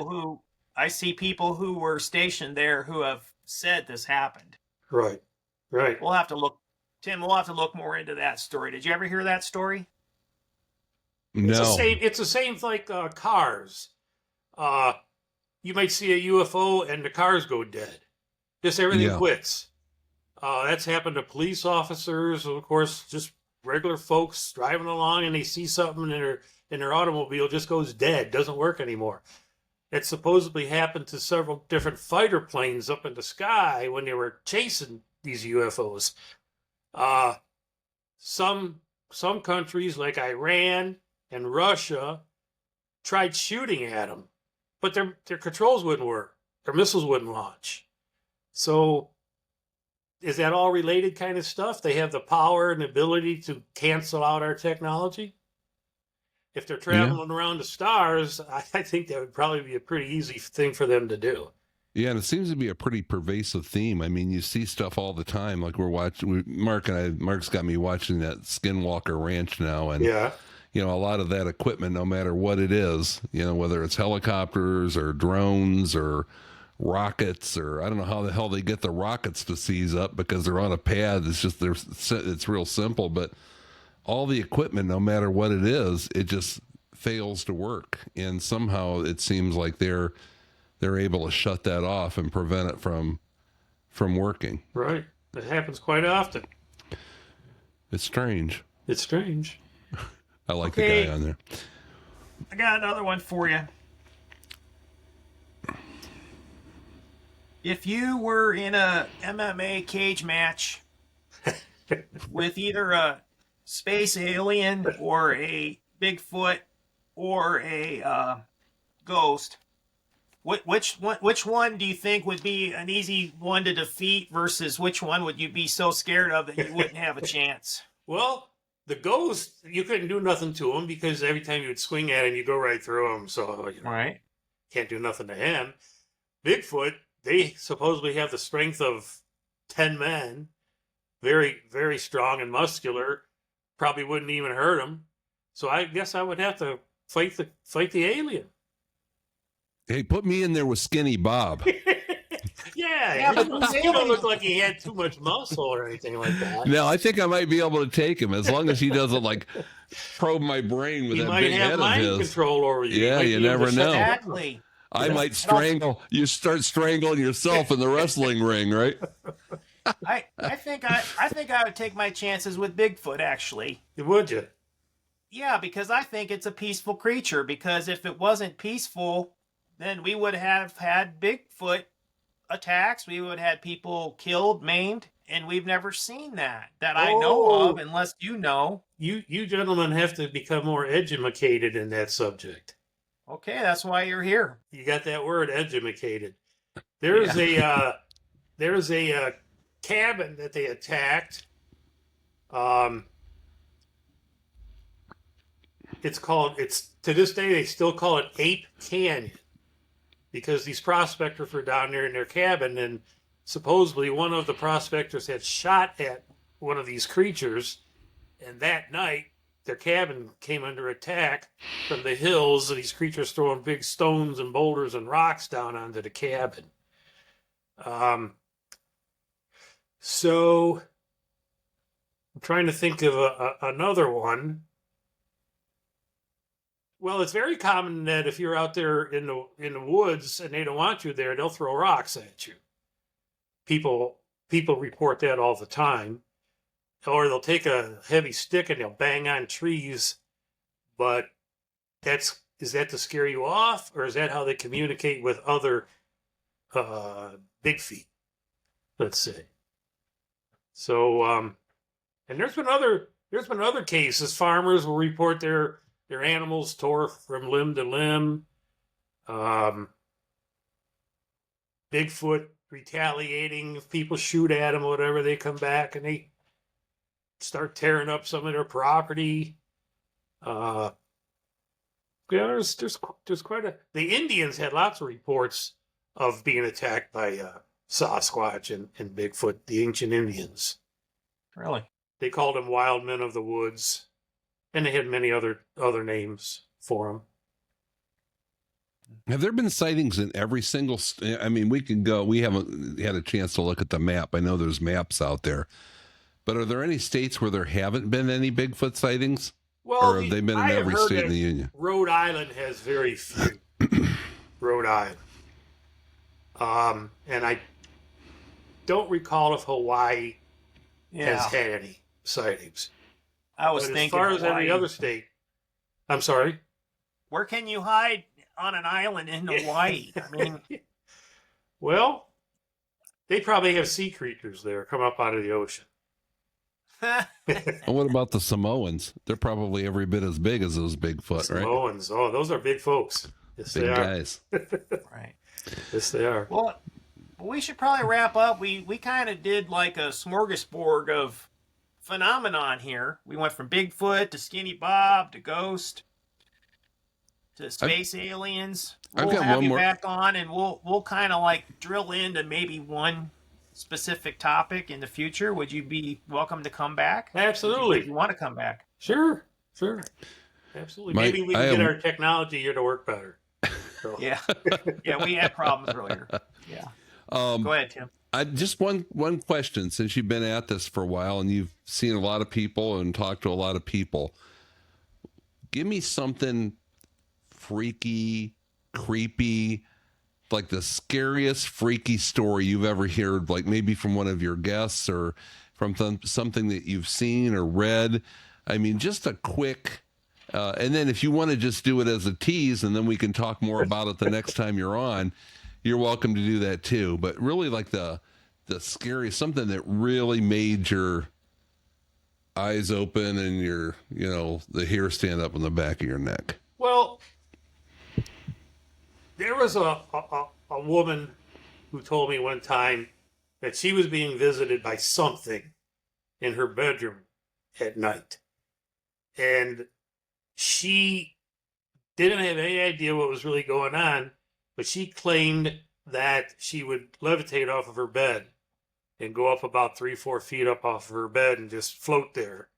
S1: people who were stationed there who have said this happened.
S3: right.
S1: We'll have to look, Tim, we'll have to look more into that story. Did you ever hear that story?
S2: No.
S3: It's the same like cars. You might see a UFO and the cars go dead. Just everything
S2: Yeah.
S3: quits. That's happened to police officers, of course, just regular folks driving along, and they see something in their automobile just goes dead, doesn't work anymore. It supposedly happened to several different fighter planes up in the sky when they were chasing these UFOs. Some countries like Iran and Russia tried shooting at them, but their controls wouldn't work. Their missiles wouldn't launch. So is that all related kind of stuff? They have the power and ability to cancel out our technology? If they're traveling around the stars, I think that would probably be a pretty easy thing for them to do.
S2: Yeah, and it seems to be a pretty pervasive theme. I mean, you see stuff all the time. Like Mark's got me watching that Skinwalker Ranch now, and
S3: Yeah.
S2: you know, a lot of that equipment, no matter what it is, you know, whether it's helicopters or drones or rockets, or I don't know how the hell they get the rockets to seize up, because they're on a pad. It's real simple, but all the equipment, no matter what it is, it just fails to work. And somehow it seems like they're able to shut that off and prevent it from working.
S3: Right. It happens quite often.
S2: It's strange.
S3: It's strange.
S2: I like
S1: Okay.
S2: the guy on there.
S1: I got another one for you. If you were in a MMA cage match with either a space alien or a Bigfoot or a ghost, which one do you think would be an easy one to defeat, versus which one would you be so scared of that you wouldn't have a chance?
S3: Well, the ghost, you couldn't do nothing to him, because every time you would swing at him, you go right through him. So you
S1: Right.
S3: can't do nothing to him. Bigfoot, they supposedly have the strength of 10 men, very, very strong and muscular. Probably wouldn't even hurt him. So I guess I would have to fight the alien.
S2: Hey, put me in there with Skinny Bob.
S3: Yeah, Yeah,
S1: but
S3: he don't look like he had too much muscle or anything like that.
S2: No, I think I might be able to take him as long as he doesn't like probe my brain with
S3: He
S2: that
S3: might
S2: big
S3: have
S2: head of
S3: mind
S2: his.
S3: control over you. He
S2: Yeah,
S3: might
S2: you
S3: be able to
S2: never
S3: shut
S2: know.
S3: you down.
S1: Exactly.
S2: I might strangle. You start strangling yourself in the wrestling ring, right?
S1: I think I would take my chances with Bigfoot actually.
S3: Would you?
S1: Yeah, because I think it's a peaceful creature. Because if it wasn't peaceful, then we would have had Bigfoot attacks. We would have had people killed, maimed, and we've never seen that I know of, unless you know.
S3: You gentlemen have to become more educated in that subject.
S1: Okay, that's why you're here.
S3: You got that word, educated. There's a cabin that they attacked. It's to this day they still call it Ape Canyon because these prospectors were down there in their cabin, and supposedly one of the prospectors had shot at one of these creatures, and that night their cabin came under attack from the hills, and these creatures throwing big stones and boulders and rocks down onto the cabin. So I'm trying to think of another one. Well, it's very common that if you're out there in the woods and they don't want you there, they'll throw rocks at you. People report that all the time. Or they'll take a heavy stick and they'll bang on trees. But is that to scare you off, or is that how they communicate with other big feet, let's say? So and there's been other cases. Farmers will report their animals tore from limb to limb. Bigfoot retaliating. If people shoot at them or whatever, they come back and they start tearing up some of their property. Yeah, there's quite a... The Indians had lots of reports of being attacked by Sasquatch and Bigfoot, the ancient Indians.
S1: Really?
S3: They called them wild men of the woods. And they had many other names for them.
S2: Have there been sightings in every single... I mean, we haven't had a chance to look at the map. I know there's maps out there. But are there any states where there haven't been any Bigfoot sightings?
S3: Well,
S2: or have they been in every state in the Union?
S3: Rhode Island has very few. Rhode Island. And I don't recall if Hawaii has had any sightings.
S1: I was
S3: but
S1: thinking
S3: as far as
S1: Hawaii.
S3: every other state, I'm sorry.
S1: Where can you hide on an island in Hawaii? I mean,
S3: well, they probably have sea creatures there come up out of the ocean.
S2: What about the Samoans? They're probably every bit as big as those Bigfoot, right?
S3: Samoans, oh, those are big folks. Yes,
S2: big
S3: they are.
S2: guys.
S1: right.
S3: Yes, they are.
S1: Well, we should probably wrap up. We kind of did like a smorgasbord of phenomenon here. We went from Bigfoot to Skinny Bob to Ghost to space aliens.
S2: I've
S1: We'll
S2: got
S1: have
S2: one
S1: you
S2: more.
S1: back on, and we'll kind of like drill into maybe one specific topic in the future. Would you be welcome to come back?
S3: Absolutely.
S1: If you want to come back.
S3: Sure. Absolutely. Maybe we can get our technology here to work better. So.
S1: Yeah. Yeah, we had problems earlier. Yeah. Go ahead, Tim.
S2: Just one question, since you've been at this for a while and you've seen a lot of people and talked to a lot of people. Give me something freaky, creepy, like the scariest freaky story you've ever heard, like maybe from one of your guests or from something that you've seen or read. I mean, just a quick, and then if you want to just do it as a tease and then we can talk more about it the next time you're on, you're welcome to do that too. But really like the scariest, something that really made your eyes open and your, the hair stand up on the back of your neck.
S3: Well, there was a woman who told me one time that she was being visited by something in her bedroom at night. And she didn't have any idea what was really going on, but she claimed that she would levitate off of her bed and go up about 3-4 feet up off of her bed and just float there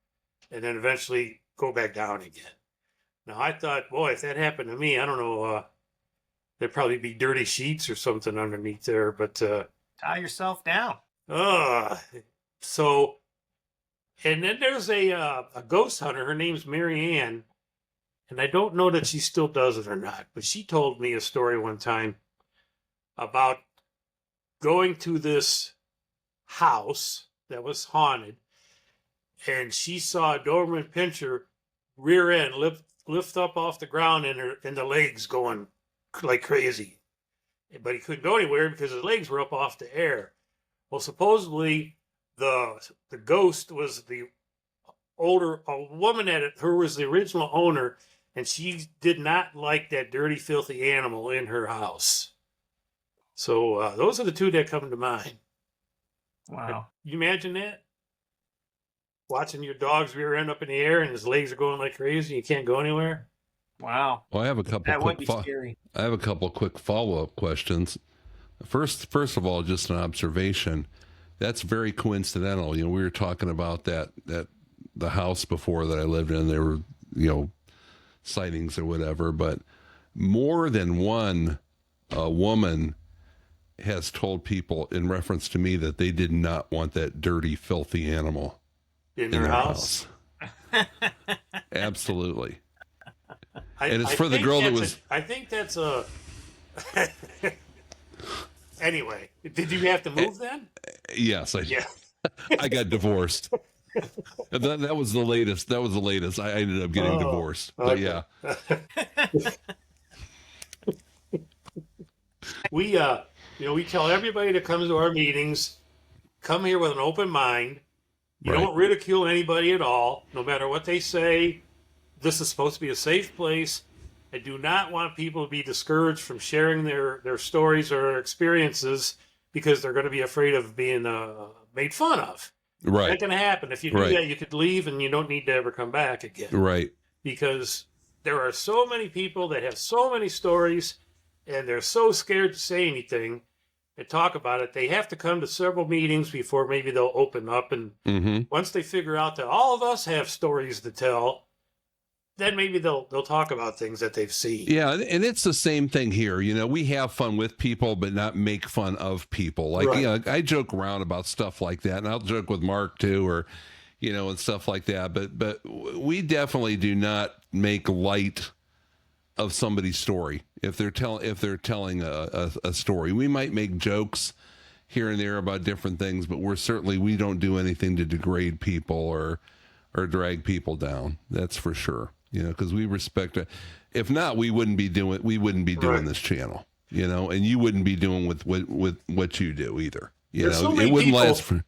S3: and then eventually go back down again. Now, I thought, boy, if that happened to me, I don't know, there'd probably be dirty sheets or something underneath there, but
S1: Tie yourself down.
S3: So, and then there's a ghost hunter. Her name's Mary Ann, and I don't know that she still does it or not, but she told me a story one time about going to this house that was haunted, and she saw a Doberman Pinscher rear end lift up off the ground and the legs going like crazy. But he couldn't go anywhere because his legs were up off the air. Well, supposedly the ghost was a woman who was the original owner, and she did not like that dirty, filthy animal in her house. So those are the two that come to mind.
S1: Wow.
S3: You imagine that? Watching your dog's rear end up in the air and his legs are going like crazy, you can't go anywhere.
S1: Wow.
S2: Well, I have a couple
S1: That would
S2: quick
S1: be scary.
S2: I have a couple quick follow-up questions. First of all, just an observation. That's very coincidental. You know, we were talking about that the house before that I lived in, there were, you know, sightings or whatever, but more than one woman has told people in reference to me that they did not want that dirty, filthy animal
S3: In their house.
S2: Absolutely. And it's for the girl that was...
S3: I think that's a... Anyway, did you have to move then?
S2: Yes, I got divorced. That was the latest. That was the latest. I ended up getting divorced. But
S3: okay.
S2: yeah.
S3: We tell everybody that comes to our meetings, come here with an open mind. You
S2: Right.
S3: don't ridicule anybody at all, no matter what they say. This is supposed to be a safe place. I do not want people to be discouraged from sharing their stories or experiences because they're going to be afraid of being made fun of.
S2: Right.
S3: That's going to happen. If you do
S2: Right.
S3: that, you could leave and you don't need to ever come back again.
S2: Right.
S3: Because there are so many people that have so many stories and they're so scared to say anything and talk about it. They have to come to several meetings before maybe they'll open up. And
S2: Mm-hmm.
S3: once they figure out that all of us have stories to tell, then maybe they'll talk about things that they've seen.
S2: Yeah, and it's the same thing here. You know, we have fun with people, but not make fun of people. Like,
S3: Right.
S2: you know, I joke around about stuff like that, and I'll joke with Mark too, or, you know, and stuff like that. But we definitely do not make light of somebody's story if they're telling a story. We might make jokes here and there about different things, but we don't do anything to degrade people or drag people down. That's for sure. You know, because we respect it. If not, we wouldn't be doing
S3: Right.
S2: this channel. You know, and you wouldn't be doing with what you do either. You
S3: There's
S2: know,
S3: so many
S2: it wouldn't
S3: people-
S2: last for.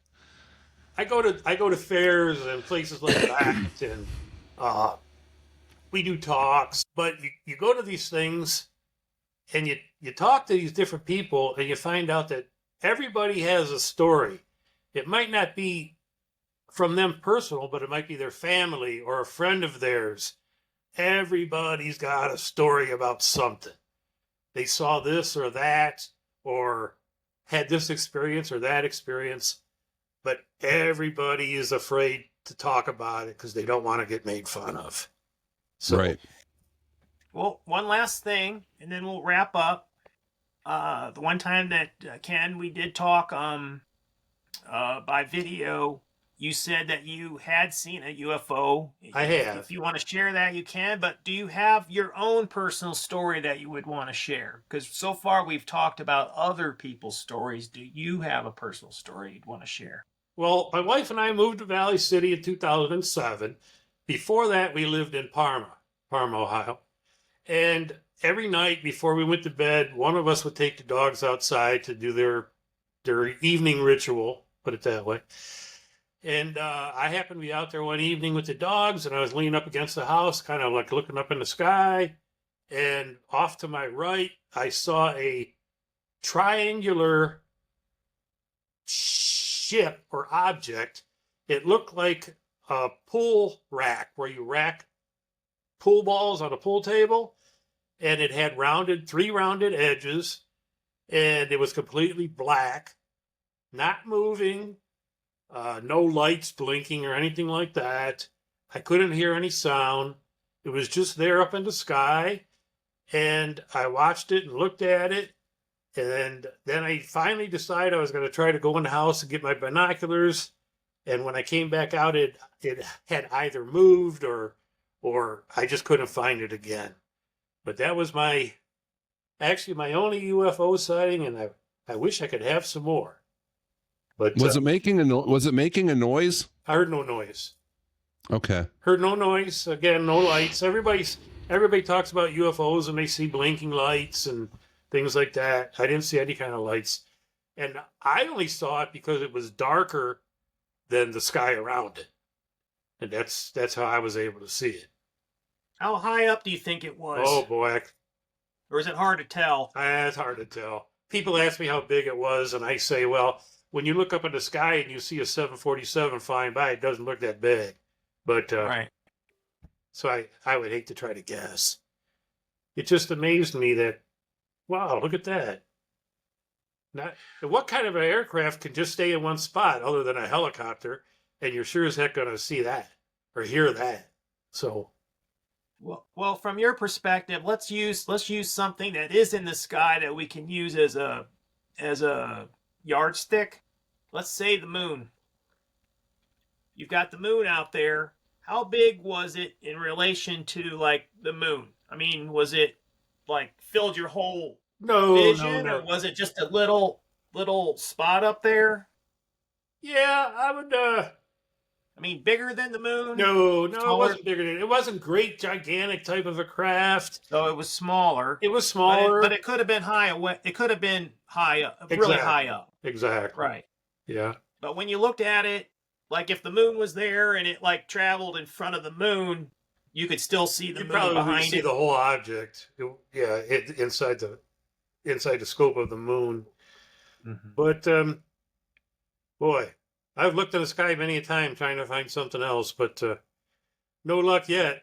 S3: I go to fairs and places like that, and we do talks. But you go to these things, and you talk to these different people, and you find out that everybody has a story. It might not be from them personal, but it might be their family or a friend of theirs. Everybody's got a story about something. They saw this or that, or had this experience or that experience, but everybody is afraid to talk about it because they don't want to get made fun of. So,
S2: Right.
S1: Well, one last thing, and then we'll wrap up. The one time that Ken, we did talk by video, you said that you had seen a UFO.
S3: I have.
S1: If you want to share that, you can. But do you have your own personal story that you would want to share? Because so far we've talked about other people's stories. Do you have a personal story you'd want to share?
S3: Well, my wife and I moved to Valley City in 2007. Before that, we lived in Parma, Ohio. And every night before we went to bed, one of us would take the dogs outside to do their evening ritual, put it that way. And I happened to be out there one evening with the dogs, and I was leaning up against the house, kind of like looking up in the sky. And off to my right, I saw a triangular ship or object. It looked like a pool rack where you rack pool balls on a pool table, and it had three rounded edges, and it was completely black, not moving, no lights blinking or anything like that. I couldn't hear any sound. It was just there up in the sky, and I watched it and looked at it, And then I finally decided I was going to try to go in the house and get my binoculars. And when I came back out, it had either moved or I just couldn't find it again. But that was my only UFO sighting, and I wish I could have some more. But
S2: Was it making a noise?
S3: I heard no noise.
S2: Okay.
S3: Heard no noise. Again, no lights. Everybody talks about UFOs and they see blinking lights and things like that. I didn't see any kind of lights. And I only saw it because it was darker than the sky around it. And that's how I was able to see it.
S1: How high up do you think it was?
S3: Oh boy.
S1: Or is it hard to tell?
S3: It's hard to tell. People ask me how big it was, and I say, well, when you look up in the sky and you see a 747 flying by, it doesn't look that big. But
S1: Right.
S3: So I would hate to try to guess. It just amazed me that, wow, look at that. What kind of an aircraft can just stay in one spot other than a helicopter, and you're sure as heck going to see that or hear that? So,
S1: well, from your perspective, let's use something that is in the sky that we can use as a yardstick. Let's say the moon. You've got the moon out there. How big was it in relation to like the moon? I mean, was it like filled your whole vision,
S3: no.
S1: or was it just a little spot up there?
S3: Yeah, I would.
S1: I mean, bigger than the moon?
S3: No, it
S1: Smaller?
S3: wasn't bigger than it. It wasn't great, gigantic type of a craft.
S1: So it was smaller.
S3: It was smaller,
S1: but it could have been high away. It could have been high up, really high up.
S3: Exactly.
S1: Right.
S3: Yeah.
S1: But when you looked at it, like if the moon was there and it like traveled in front of the moon, you could still see the
S3: You
S1: moon
S3: probably
S1: behind
S3: see
S1: it.
S3: the whole object. Inside the scope of the moon.
S1: Mm-hmm.
S3: But boy, I've looked in the sky many a time trying to find something else, but no luck yet.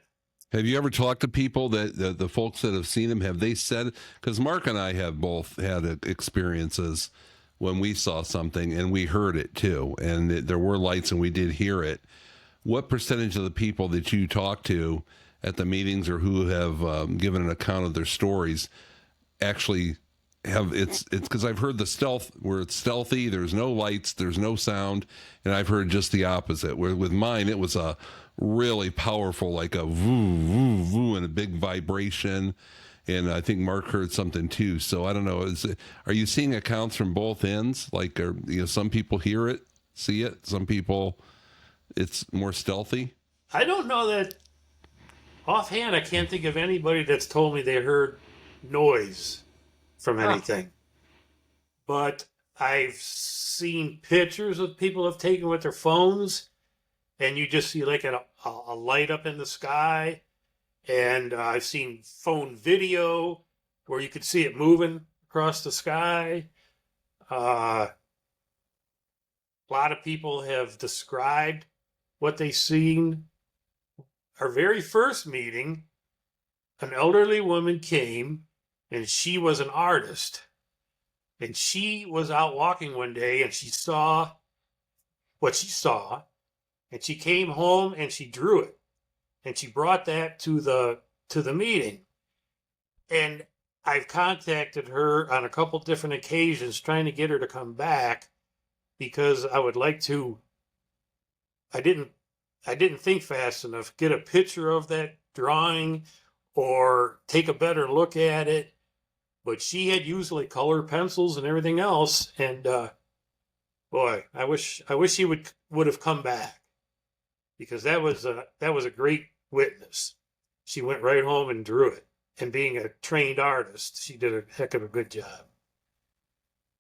S2: Have you ever talked to people that the folks that have seen him? Have they said, because Mark and I have both had experiences when we saw something and we heard it too, and there were lights and we did hear it. What percentage of the people that you talk to at the meetings or who have given an account of their stories actually have it's because I've heard the stealth where it's stealthy, there's no lights, there's no sound, and I've heard just the opposite, where with mine it was a really powerful, like a voo voo voo and a big vibration, and I think Mark heard something too. So I don't know, are you seeing accounts from both ends? Like, some people hear it, see it, some people it's more stealthy?
S3: I don't know that offhand. I can't think of anybody that's told me they heard noise from anything. But I've seen pictures of people have taken with their phones, and you just see like a light up in the sky. And I've seen phone video where you could see it moving across the sky. A lot of people have described what they've seen. Our very first meeting, an elderly woman came, and she was an artist. And she was out walking one day, and she saw what she saw, and she came home and she drew it, and she brought that to the meeting. And I've contacted her on a couple different occasions trying to get her to come back, because I would like to. I didn't think fast enough. Get a picture of that drawing or take a better look at it. But she had used like color pencils and everything else. And boy, I wish she would have come back, because that was a great witness. She went right home and drew it. And being a trained artist, she did a heck of a good job.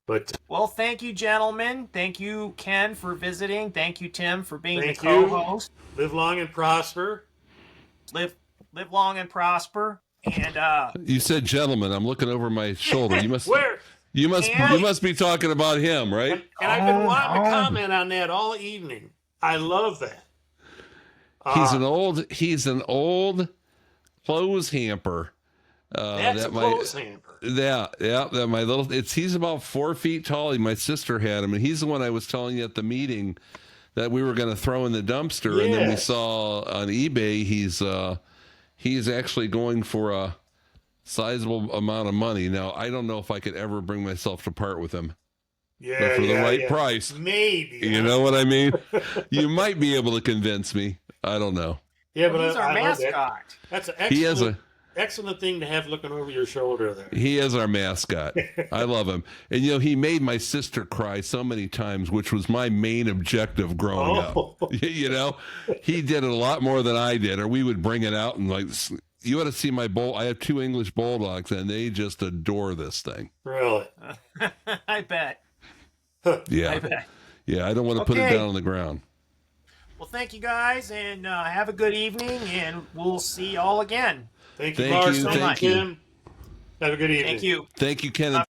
S3: But
S1: well, thank you, gentlemen. Thank you, Ken, for visiting. Thank you, Tim, for being the
S3: thank you.
S1: co-host.
S3: Live long and prosper.
S1: Live long and prosper. And
S2: You said gentlemen. I'm looking over my shoulder. You must
S3: Where?
S2: you must be talking about him, right?
S3: And I've been wanting to comment on that all evening. I love that.
S2: He's an old clothes hamper.
S3: That's a clothes hamper.
S2: That my little. He's about 4 feet tall. My sister had him, and he's the one I was telling you at the meeting that we were going to throw in the dumpster, and then we saw on eBay he's actually going for sizable amount of money. Now, I don't know if I could ever bring myself to part with him.
S3: Yeah,
S2: But for the right
S3: yeah.
S2: price.
S3: Maybe.
S2: You know what I mean? You might be able to convince me. I don't know.
S3: Yeah,
S1: Well,
S3: but
S1: he's our
S3: I love that.
S1: mascot.
S3: That's an
S2: He has
S3: excellent thing to have looking over your shoulder there.
S2: He is our mascot. I love him. And, he made my sister cry so many times, which was my main objective growing up. He did it a lot more than I did, or we would bring it out and you ought to see my I have 2 English bulldogs, and they just adore this thing.
S3: Really?
S1: I bet.
S2: Yeah.
S1: I bet.
S2: Yeah, I don't want to put it down on the ground.
S1: Well, thank you guys, and have a good evening, and we'll see y'all again.
S3: Thank you,
S2: Thank
S3: Mark.
S2: you,
S3: Thank
S2: thank
S3: you,
S2: you.
S3: Kim. Have a good evening.
S1: Thank you.
S2: Thank you, Ken, and